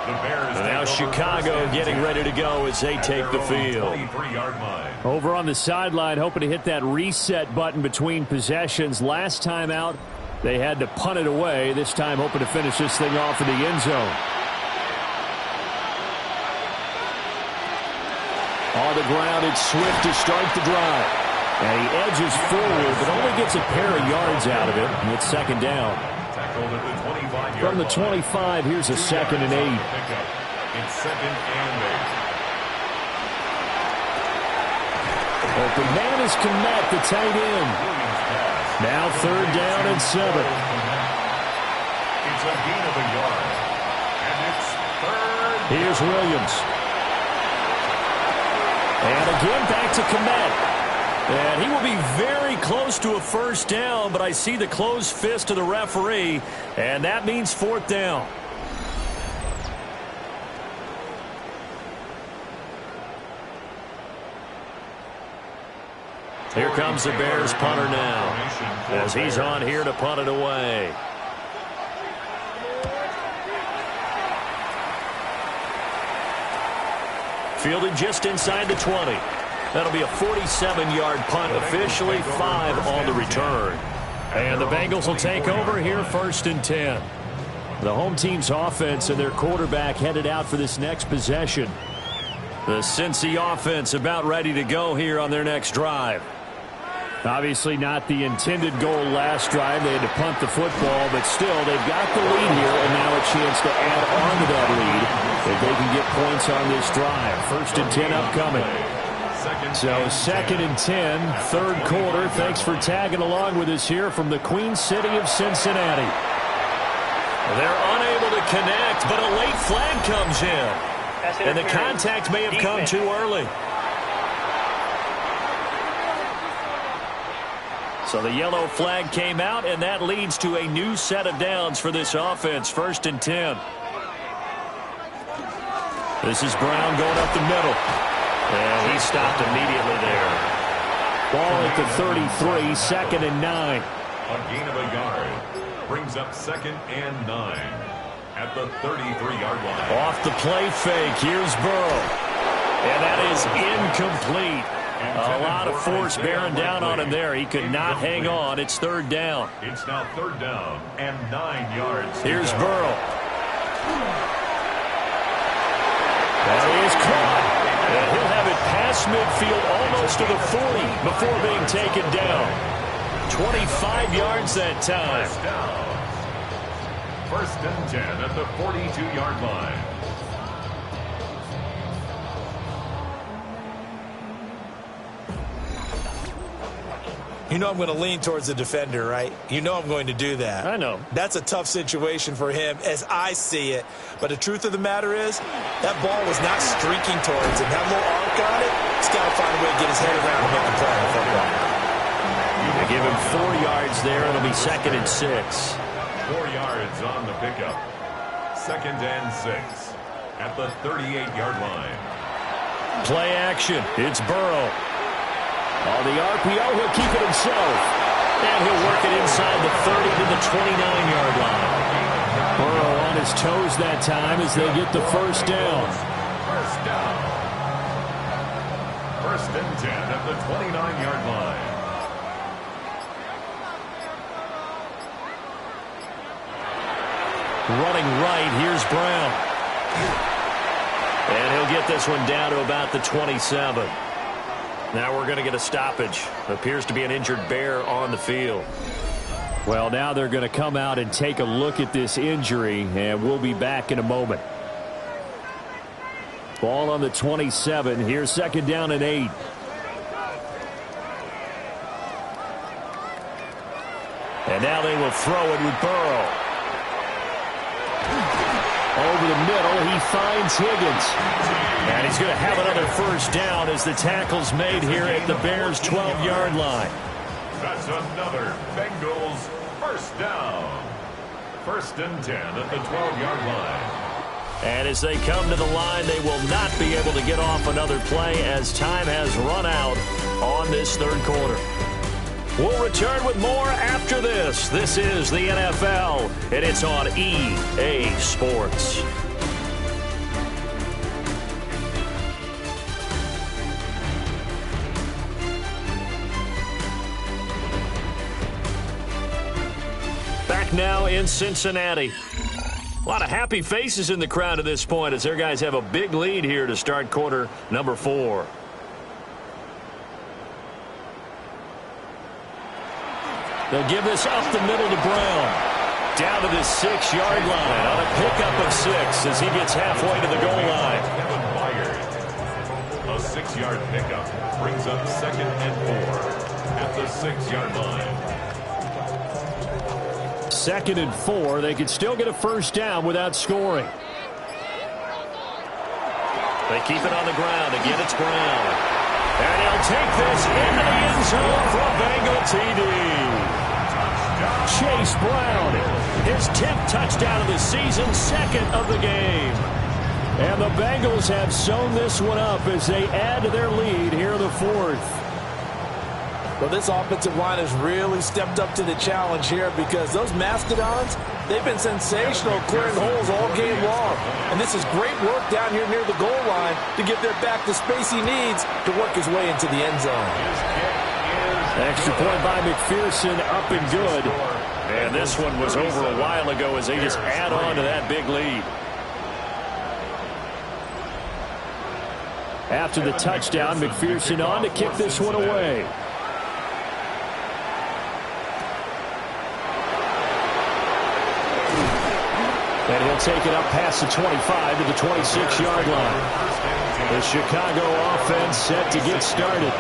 And now Chicago getting ready to go as they take the field. Over on the sideline, hoping to hit that reset button between possessions. Last time out, they had to punt it away. This time hoping to finish this thing off in the end zone. On the ground, it's Swift to start the drive. And he edges forward, but only gets a pair of yards out of it. And it's 2nd down. From the 25, here's a 2nd and 8. It's 2nd and 8. Open man is Komet, the tight end. Now 3rd down and 7. It's a gain of a yard. And it's 3rd. Here's Williams. And again back to Komet. And he will be very close to a first down, but I see the closed fist of the referee, and that means 4th down. Here comes the Bears punter now, as he's on here to punt it away. Fielded just inside the 20. That'll be a 47-yard punt, officially 5 on the return. And the Bengals will take over here 1st and 10. The home team's offense and their quarterback headed out for this next possession. The Cincy offense about ready to go here on their next drive. Obviously not the intended goal last drive. They had to punt the football, but still they've got the lead here, and now a chance to add on to that lead if they can get points on this drive. 1st and 10 upcoming. So 2nd and 10, 3rd quarter. Thanks for tagging along with us here from the Queen City of Cincinnati. They're unable to connect, but a late flag comes in. And the contact may have come too early. So the yellow flag came out, and that leads to a new set of downs for this offense. 1st and 10. This is Brown going up the middle. And he stopped immediately there. Ball at the 33, 2nd and 9. A gain of a yard. Brings up 2nd and 9 at the 33-yard line. Off the play fake. Here's Burrow. And that is incomplete. A lot of force bearing down on him there. He could not hang on. It's 3rd down. It's now 3rd down and 9 yards. Here's Burrow. That is caught. And he'll have it past midfield almost to the 40 before being taken down. 25 yards that time. First down. 1st and 10 at the 42-yard line. You know I'm going to lean towards the defender, right? You know I'm going to do that. I know. That's a tough situation for him as I see it. But the truth of the matter is, that ball was not streaking towards him. That little arc on it, he's got to find a way to get his head around and make the play on football. They give him 4 yards there. It'll be 2nd and 6. 4 yards on the pickup. 2nd and 6 at the 38-yard line. Play action. It's Burrow. On the RPO, he'll keep it himself. And he'll work it inside the 30 to the 29-yard line. Burrow on his toes that time as they get the 1st down. First down. 1st and 10 at the 29-yard line. Running right, here's Brown. And he'll get this one down to about the 27. Now we're going to get a stoppage. Appears to be an injured Bear on the field. Well, now they're going to come out and take a look at this injury, and we'll be back in a moment. Ball on the 27. Here's 2nd down and 8. And now they will throw it with Burrow. Over the middle, he finds Higgins. And he's going to have another 1st down as the tackle's made here at the Bears' 12-yard line. That's another Bengals 1st down. 1st and 10 at the 12-yard line. And as they come to the line, they will not be able to get off another play as time has run out on this 3rd quarter. We'll return with more after this. This is the NFL, and it's on EA Sports. Back now in Cincinnati. A lot of happy faces in the crowd at this point as their guys have a big lead here to start quarter number 4. They'll give this up the middle to Brown. Down to the 6-yard line on a pickup of 6 as he gets halfway to the goal line. A 6-yard pickup brings up 2nd and 4 at the 6-yard line. 2nd and 4. They could still get a 1st down without scoring. They keep it on the ground. Again, it's Brown. And he'll take this into the end zone for a Bengal TD. Chase Brown, his 10th touchdown of the season, 2nd of the game. And the Bengals have sewn this one up as they add to their lead here in the 4th. Well, this offensive line has really stepped up to the challenge here because those Mastodons, they've been sensational clearing holes all game long. And this is great work down here near the goal line to give their back the space he needs to work his way into the end zone. Extra point by McPherson, up and good. And this one was over a while ago as they just add on to that big lead. After the touchdown, McPherson on to kick this one away. And he'll take it up past the 25 to the 26-yard line. The Chicago offense set to get started.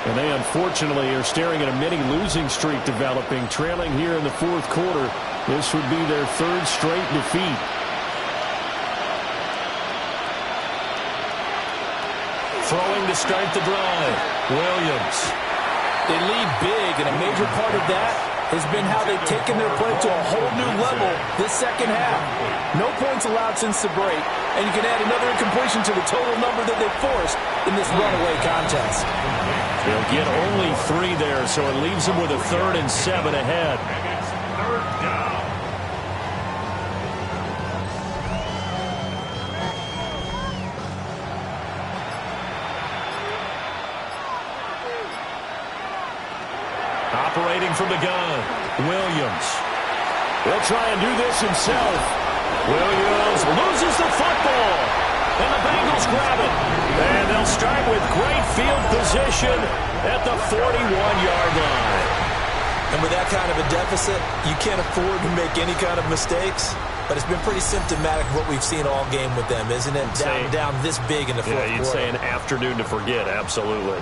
And they unfortunately are staring at a mini losing streak developing, trailing here in the 4th quarter. This would be their 3rd straight defeat. Throwing to start the drive, Williams. They lead big, and a major part of that has been how they've taken their play to a whole new level this second half. No points allowed since the break, and you can add another incompletion to the total number that they forced in this runaway contest. They'll get only 3 there, so it leaves them with a 3rd and 7 ahead. Third down. Operating from the gun, Williams. He'll try and do this himself. Williams loses the football. And the Bengals grab it. And they'll start with great field position at the 41-yard line. And with that kind of a deficit, you can't afford to make any kind of mistakes. But it's been pretty symptomatic of what we've seen all game with them, isn't it? Down this big in the fourth quarter. You'd say an afternoon to forget, absolutely.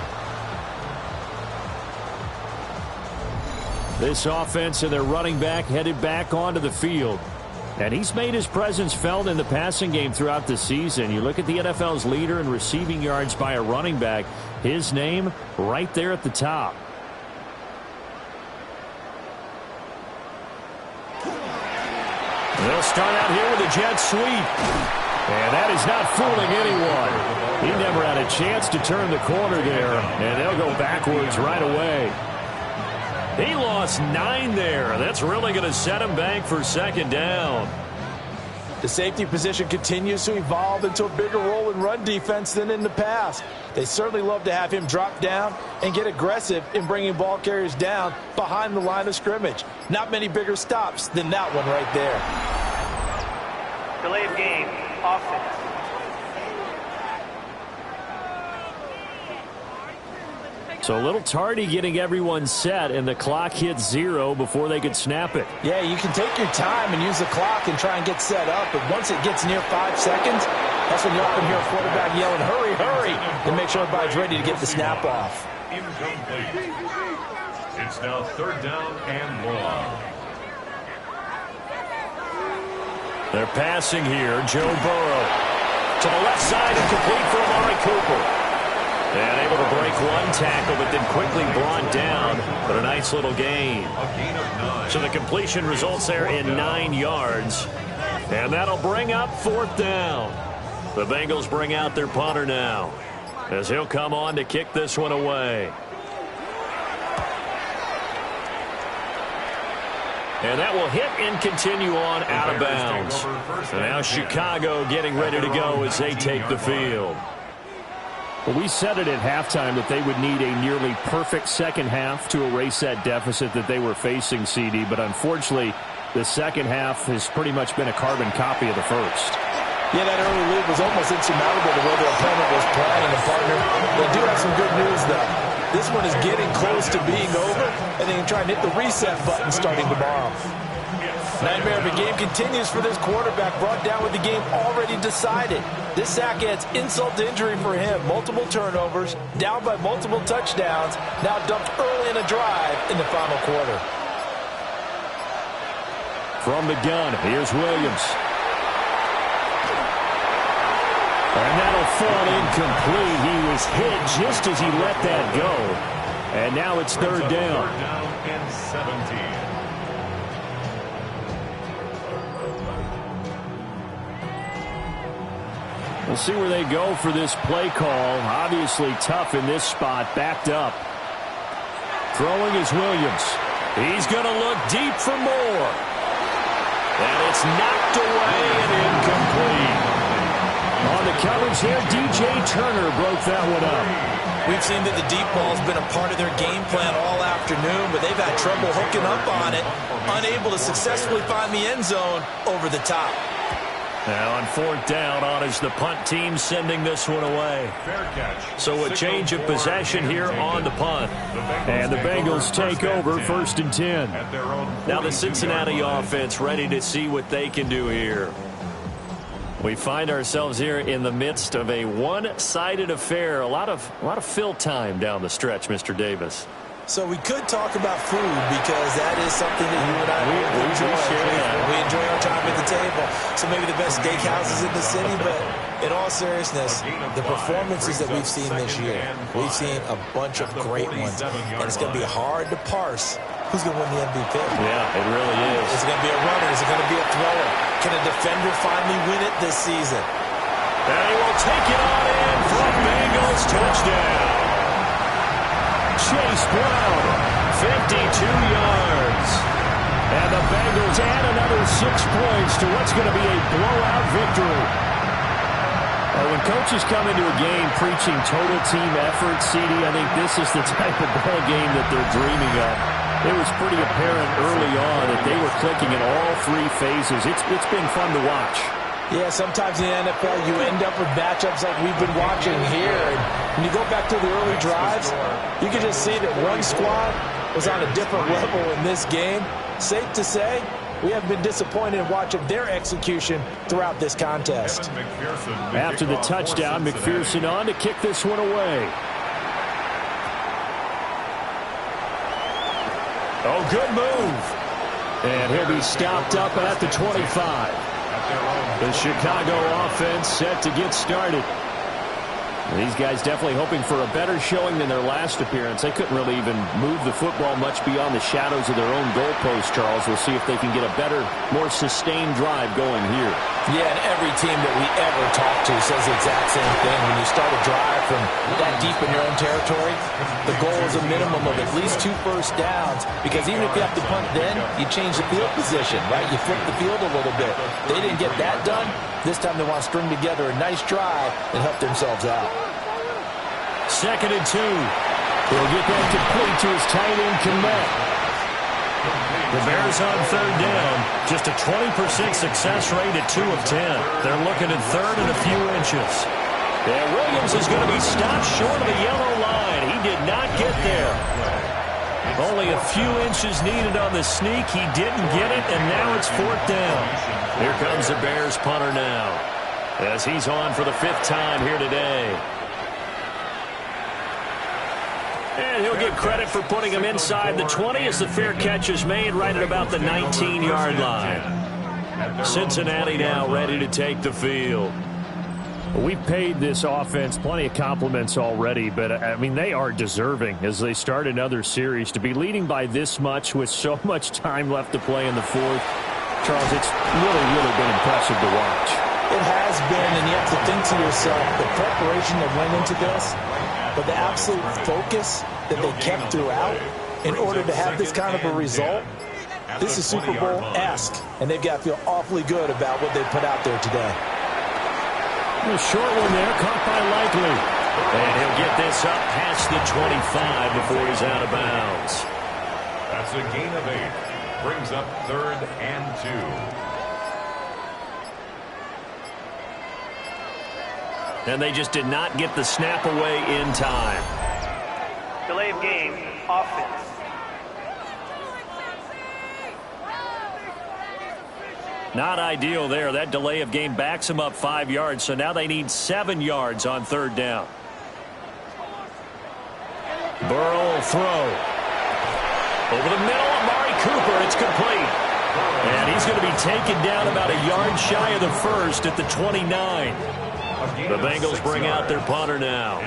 This offense and their running back headed back onto the field. And he's made his presence felt in the passing game throughout the season. You look at the NFL's leader in receiving yards by a running back. His name right there at the top. They'll start out here with a jet sweep. And that is not fooling anyone. He never had a chance to turn the corner there. And they'll go backwards right away. He lost 9 there. That's really going to set him back for 2nd down. The safety position continues to evolve into a bigger role in run defense than in the past. They certainly love to have him drop down and get aggressive in bringing ball carriers down behind the line of scrimmage. Not many bigger stops than that one right there. Delay of game, offense. So a little tardy getting everyone set, and the clock hits 0 before they could snap it. Yeah, you can take your time and use the clock and try and get set up, but once it gets near 5 seconds, that's when you often hear a quarterback yelling, hurry, hurry, to make sure everybody's ready to get the snap off. Incomplete. It's now 3rd down and long. They're passing here. Joe Burrow to the left side and complete for Amari Cooper. And able to break one tackle, but then quickly brought down. But a nice little gain. A gain of 9. So the completion results there in 9 yards. And that'll bring up 4th down. The Bengals bring out their punter now, as he'll come on to kick this one away. And that will hit and continue on out of bounds. And now Chicago getting ready to go as they take the field. Well, we said it at halftime that they would need a nearly perfect second half to erase that deficit that they were facing, CD. But unfortunately, the second half has pretty much been a carbon copy of the first. Yeah, that early lead was almost insurmountable the way their opponent was playing. And, partner, they do have some good news, though. This one is getting close to being over, and they can try and hit the reset button starting tomorrow. Nightmare of a game continues for this quarterback, brought down with the game already decided. This sack adds insult to injury for him. Multiple turnovers, down by multiple touchdowns, now dumped early in a drive in the final quarter. From the gun, here's Williams. And that'll fall incomplete. He was hit just as he let that go. And now it's 3rd down. 3rd down and 17. We'll see where they go for this play call. Obviously tough in this spot, backed up. Throwing is Williams. He's going to look deep for more. And it's knocked away and incomplete. On the coverage there, DJ Turner broke that one up. We've seen that the deep ball's been a part of their game plan all afternoon, but they've had trouble hooking up on it, unable to successfully find the end zone over the top. Now on 4th down, on is the punt team sending this one away. Fair catch. So a change of possession here on the punt. And the Bengals take over 1st and 10. Now the Cincinnati offense ready to see what they can do here. We find ourselves here in the midst of a one-sided affair. A lot of fill time down the stretch, Mr. Davis. So we could talk about food because that is something that you and I enjoy. We enjoy our time at the table. So maybe the best steakhouses in the city, but in all seriousness, the performances that we've seen this year, we've seen a bunch of great ones. And it's going to be hard to parse who's going to win the MVP? Yeah, it really is. Is it going to be a runner? Is it going to be a thrower? Can a defender finally win it this season? And he will take it on in for a Bengals touchdown. Chase Brown, 52 yards. And the Bengals add another 6 points to what's going to be a blowout victory. When coaches come into a game preaching total team effort, CD, I think this is the type of ball game that they're dreaming of. It was pretty apparent early on that they were clicking in all 3 phases. It's been fun to watch. Yeah, sometimes in the NFL you end up with matchups like we've been watching here. And when you go back to the early drives, you can just see that one squad was on a different level in this game. Safe to say, we have been disappointed in watching their execution throughout this contest. After the touchdown, McPherson on to kick this one away. Oh, good move. And he'll be stopped up at the 25. The Chicago offense set to get started. These guys definitely hoping for a better showing than their last appearance. They couldn't really even move the football much beyond the shadows of their own goalpost, Charles. We'll see if they can get a better, more sustained drive going here. Yeah, and every team that we ever talk to says the exact same thing. When you start a drive from that deep in your own territory, the goal is a minimum of at least 2 first downs, because even if you have to punt then, you change the field position, right? You flip the field a little bit. They didn't get that done. This time they want to string together a nice drive and help themselves out. 2nd and 2. He'll get that complete to his tight end, Kmet. The Bears on 3rd down. Just a 20% success rate at 2 of 10. They're looking at 3rd and a few inches. And Williams is going to be stopped short of the yellow line. He did not get there. Only a few inches needed on the sneak. He didn't get it, and now it's 4th down. Here comes the Bears punter now, as he's on for the 5th time here today. And he'll get credit for putting him inside the 20 as the fair catch is made right at about the 19-yard line. Cincinnati now ready to take the field. We've paid this offense plenty of compliments already, but, I mean, they are deserving as they start another series. To be leading by this much with so much time left to play in the 4th, Charles, it's really been impressive to watch. It has been, and you have to think to yourself, the preparation that went into this, but the absolute focus that they kept throughout in order to have this kind of a result, this is Super Bowl-esque, and they've got to feel awfully good about what they put out there today. A short one there, caught by Likely. And he'll get this up past the 25 before he's out of bounds. That's a gain of 8. Brings up 3rd and 2. And they just did not get the snap away in time. Delay of game, offense. Not ideal there. That delay of game backs them up 5 yards, so now they need 7 yards on 3rd down. Burrow will throw. Over the middle, Amari Cooper, it's complete. And he's going to be taken down about a yard shy of the 1st at the 29. The Bengals bring out their punter now,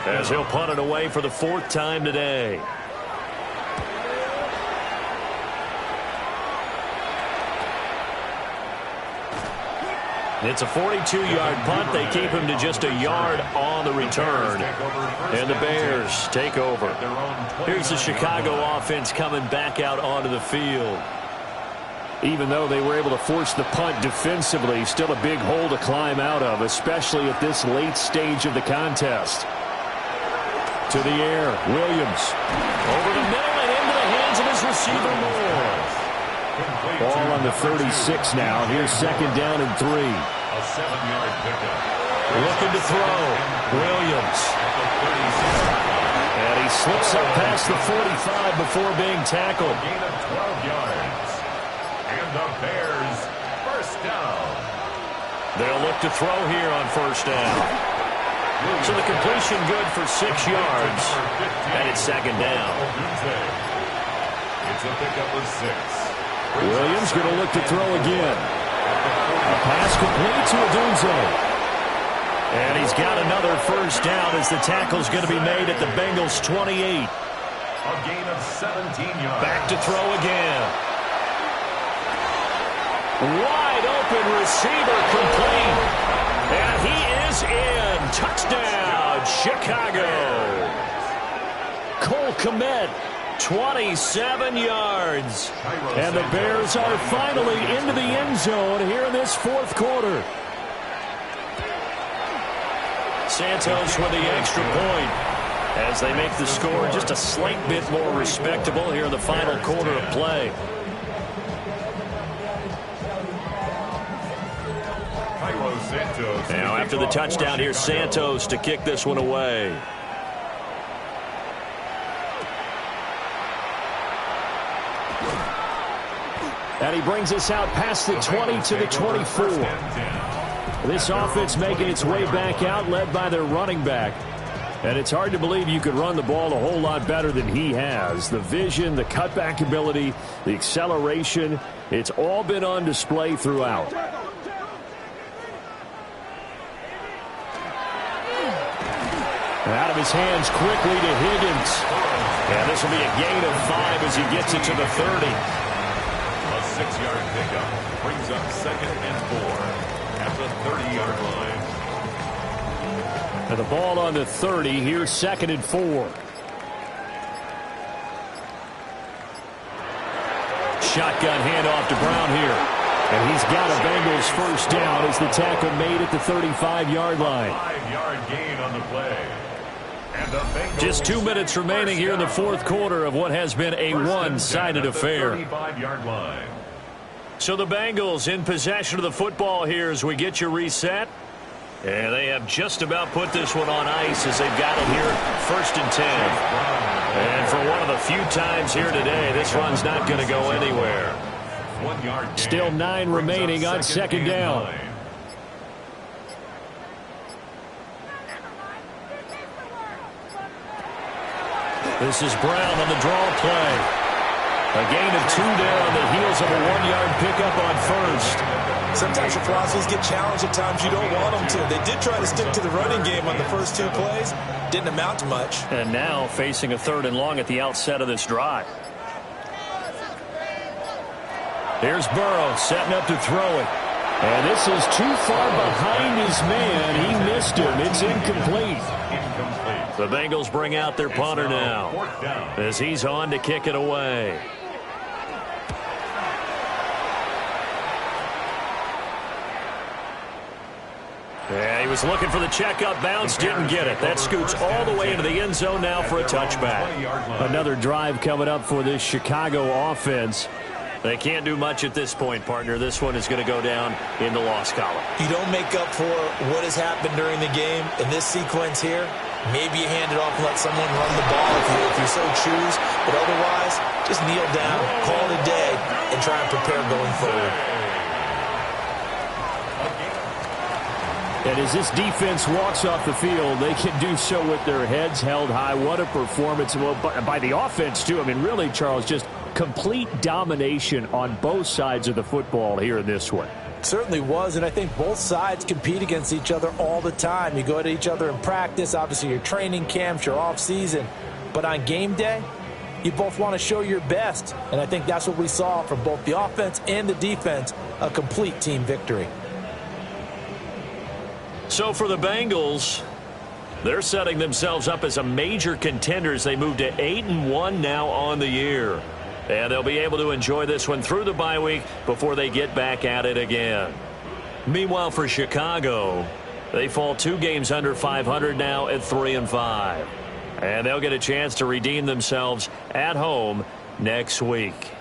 as he'll punt it away for the 4th time today. It's a 42-yard punt. They keep him to just a yard on the return. And the Bears take over. Here's the Chicago offense coming back out onto the field. Even though they were able to force the punt defensively, still a big hole to climb out of, especially at this late stage of the contest. To the air, Williams. Over the middle and into the hands of his receiver, Moore. Ball on the 36 now. Here's 2nd down and 3. A 7-yard pickup. Looking to throw. Williams. And he slips up past the 45 before being tackled. Gain of 12 yards. And the Bears, 1st down. They'll look to throw here on 1st down. So the completion good for 6 yards. And it's 2nd down. It's a pickup of 6. Williams going to look to throw again. A pass complete to Odunze. And he's got another 1st down as the tackle's going to be made at the Bengals' 28. A gain of 17 yards. Back to throw again. Wide open receiver complete. And he is in. Touchdown, Chicago. Cole Kmet, 27 yards. And the Bears are finally into the end zone here in this fourth quarter. Santos with the extra point as they make the score just a slight bit more respectable here in the final quarter of play. Now after the touchdown, here's Santos to kick this one away. And he brings us out past the 20 to the 24. This offense making its way back out, led by their running back. And it's hard to believe you could run the ball a whole lot better than he has. The vision, the cutback ability, the acceleration, it's all been on display throughout. Out of his hands quickly to Higgins. And this will be a gain of 5 as he gets it to the 30. A 6-yard pickup brings up 2nd and 4 at the 30-yard line. And the ball on the 30. Here's 2nd and 4. Shotgun handoff to Brown here. And he's got a Bengals first down as the tackle made at the 35-yard line. 5-yard gain on the play. Just 2 minutes remaining here in the fourth quarter of what has been a one-sided affair. 35-yard line. So the Bengals in possession of the football here as we get you reset. And they have just about put this one on ice as they've got it here 1st and 10. And for one of the few times here today, this run's not going to go anywhere. 1 yard gain. Still 9 remaining on 2nd down. This is Brown on the draw play. A gain of 2 there on the heels of a 1-yard pickup on first. Sometimes your philosophies get challenged at times you don't want them to. They did try to stick to the running game on the first 2 plays. Didn't amount to much. And now facing a 3rd and long at the outset of this drive. Here's Burrow setting up to throw it. And this is too far behind his man. He missed him. It's incomplete. The Bengals bring out their punter now as he's on to kick it away. Yeah, he was looking for the checkup bounce, didn't get it. That scoots all the way into the end zone now for a touchback. Another drive coming up for this Chicago offense. They can't do much at this point, partner. This one is going to go down in the loss column. You don't make up for what has happened during the game in this sequence here. Maybe you hand it off and let someone run the ball if you so choose. But otherwise, just kneel down, call it a day, and try and prepare going forward. And as this defense walks off the field, they can do so with their heads held high. What a performance by the offense, too. I mean, really, Charles, just complete domination on both sides of the football here in this one. Certainly was, and I think both sides compete against each other all the time. You go to each other in practice, obviously your training camps, your off-season. But on game day, you both want to show your best. And I think that's what we saw from both the offense and the defense, a complete team victory. So for the Bengals, they're setting themselves up as a major contender as they move to 8-1 now on the year. And they'll be able to enjoy this one through the bye week before they get back at it again. Meanwhile, for Chicago, they fall 2 games under 500 now at 3-5. And they'll get a chance to redeem themselves at home next week.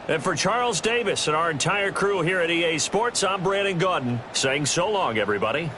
And for Charles Davis and our entire crew here at EA Sports, I'm Brandon Gaudin saying so long, everybody.